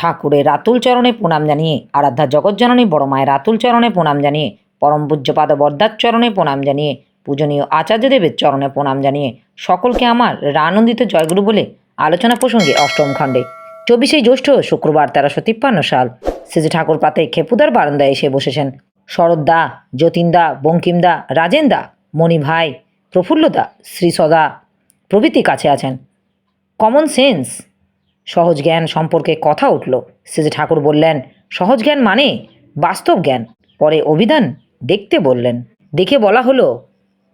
ঠাকুরের রাতুল চরণে প্রণাম জানিয়ে, আরাধ্যা জগজ্জননী বড় মায়ের রাতুল চরণে প্রণাম জানিয়ে, পরম পূজ্যপাদ বরদার চরণে প্রণাম জানিয়ে, পূজনীয় আচার্যদেবের চরণে প্রণাম জানিয়ে সকলকে আমার আনন্দিত জয়গুরু বলে আলোচনা প্রসঙ্গে অষ্টম খণ্ডে 24শে জ্যৈষ্ঠ শুক্রবার 1353 সাল শ্রী ঠাকুর প্রাতে খেপুদার বারান্দায় এসে বসেছেন। শরৎদা, যতীনদা, বঙ্কিমদা, রাজেনদা, মণিভাই, প্রফুল্লদা, শ্রীসদা প্রভৃতি কাছে আছেন। কমন সেন্স, সহজ জ্ঞান সম্পর্কে কথা উঠল। শ্রী ঠাকুর বললেন, সহজ জ্ঞান মানে বাস্তব জ্ঞান। পরে অভিধান দেখতে বললেন। দেখে বলা হলো,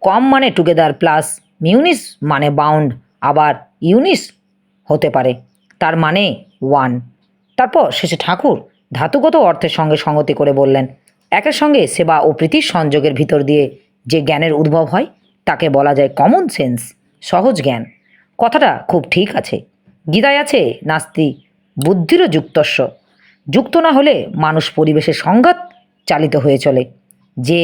কম মানে টুগেদার, প্লাস মিউনিস মানে বাউন্ড, আবার ইউনিস হতে পারে, তার মানে ওয়ান। তারপর শেষে ঠাকুর ধাতুগত অর্থের সঙ্গে সঙ্গতি করে বললেন, একের সঙ্গে সেবা ও প্রীতির সংযোগের ভিতর দিয়ে যে জ্ঞানের উদ্ভব হয় তাকে বলা যায় কমন সেন্স, সহজ জ্ঞান। কথাটা খুব ঠিক আছে। গীতায় আছে, নাস্তি বুদ্ধিরও যুক্তস্য। যুক্ত না হলে মানুষ পরিবেশের সংঘাত চালিত হয়ে চলে। যে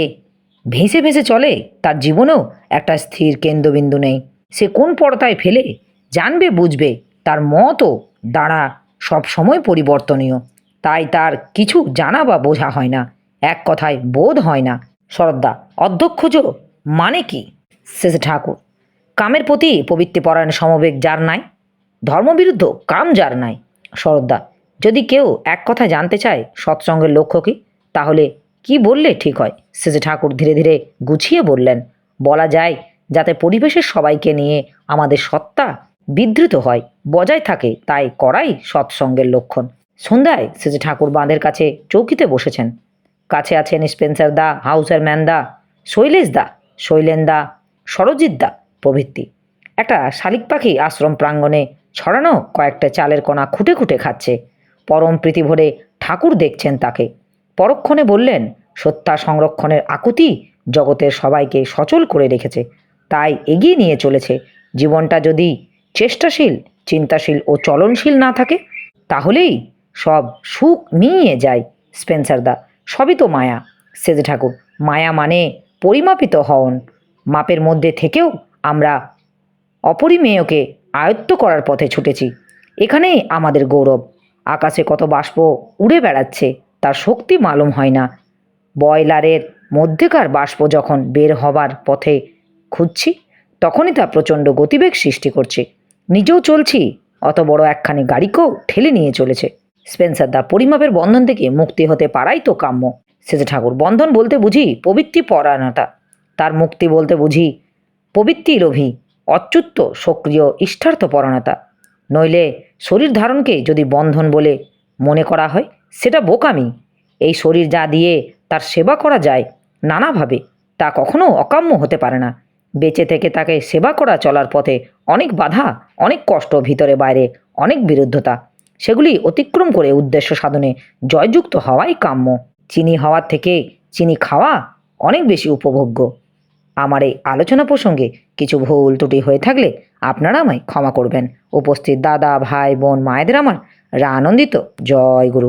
ভেসে ভেসে চলে তার জীবনেও একটা স্থির কেন্দ্রবিন্দু নেই। সে কোন পর্দায় ফেলে জানবে বুঝবে, তার মতও দ্বারা সব সময় পরিবর্তনীয়। তাই তার কিছু জানা বা বোঝা হয় না, এক কথায় বোধ হয় না। শরৎদা, অধ্যক্ষজ মানে কি? শেষে ঠাকুর, কামের প্রতি প্রবৃত্তিপরায়ণ সমবেগ যার নাই, ধর্মবিরুদ্ধ কাম যার নাই। শরৎদা, যদি কেউ এক কথা জানতে চায় সৎসঙ্গের লক্ষ্য কী, তাহলে কি বললে ঠিক হয়? শেষে ঠাকুর ধীরে ধীরে গুছিয়ে বললেন, বলা যায় যাতে পরিবেশের সবাইকে নিয়ে আমাদের সত্তা বিধৃত হয়, বজায় থাকে, তাই করাই সৎসঙ্গের লক্ষণ। সন্ধ্যায় শেষে ঠাকুর বাঁধের কাছে চৌকিতে বসেছেন। কাছে আছেন স্পেন্সার দা, হাউসার ম্যান দা, শৈলেশ দা, শৈলেন দা, সরজিৎ দা প্রভৃতি। একটা শালিক পাখি আশ্রম প্রাঙ্গণে ছড়ানো কয়েকটা চালের কণা খুঁটে খুঁটে খাচ্ছে। পরম প্রীতি ভরে ঠাকুর দেখছেন তাকে। পরক্ষণে বললেন, সত্তা সংরক্ষণের আকুতি জগতের সবাইকে সচল করে রেখেছে, তাই এগিয়ে নিয়ে চলেছে। জীবনটা যদি চেষ্টাশীল, চিন্তাশীল ও চলনশীল না থাকে, তাহলেই সব সুখ নিয়ে যায়। স্পেন্সার দা, সবই তো মায়া। সেজে ঠাকুর, মায়া মানে পরিমাপিত হওন। মাপের মধ্যে থেকেও আমরা অপরিমেয়কে আয়ত্ত করার পথে ছুটেছি। এখানেই আমাদের গৌরব। আকাশে কত বাষ্প উড়ে বেড়াচ্ছে, তার শক্তি মালুম হয় না। বয়লারের মধ্যেকার বাষ্প যখন বের হবার পথে খুঁজছি, তখনই তা প্রচণ্ড গতিবেগ সৃষ্টি করছে। নিজেও চলছি, অত বড় একখানি গাড়িকেও ঠেলে নিয়ে চলেছে। স্পেন্সার দা, পরিমাপের বন্ধন থেকে মুক্তি হতে পারাই তো কাম্য। শেষে ঠাকুর, বন্ধন বলতে বুঝি প্রবৃত্তি পরায়ণতা, তার মুক্তি বলতে বুঝি প্রবৃত্তিরোভী অচ্যুত সক্রিয় ইষ্টার্থপরণতা। নইলে শরীর ধারণকে যদি বন্ধন বলে মনে করা হয়, সেটা বোকামি। এই শরীর যা দিয়ে তার সেবা করা যায় নানাভাবে, তা কখনো অকাম্য হতে পারে না। বেঁচে থেকে তাকে সেবা করা চলার পথে অনেক বাধা, অনেক কষ্ট, ভিতরে বাইরে অনেক বিরুদ্ধতা। সেগুলি অতিক্রম করে উদ্দেশ্য সাধনে জয়যুক্ত হওয়াই কাম্য। চিনি হওয়ার থেকে চিনি খাওয়া অনেক বেশি উপভোগ্য। আমার এই আলোচনা প্রসঙ্গে কিছু ভুল ত্রুটি হয়ে থাকলে আপনারা আমায় ক্ষমা করবেন। উপস্থিত দাদা, ভাই, বোন, মায়েদের আমার আনন্দিত জয় গুরু।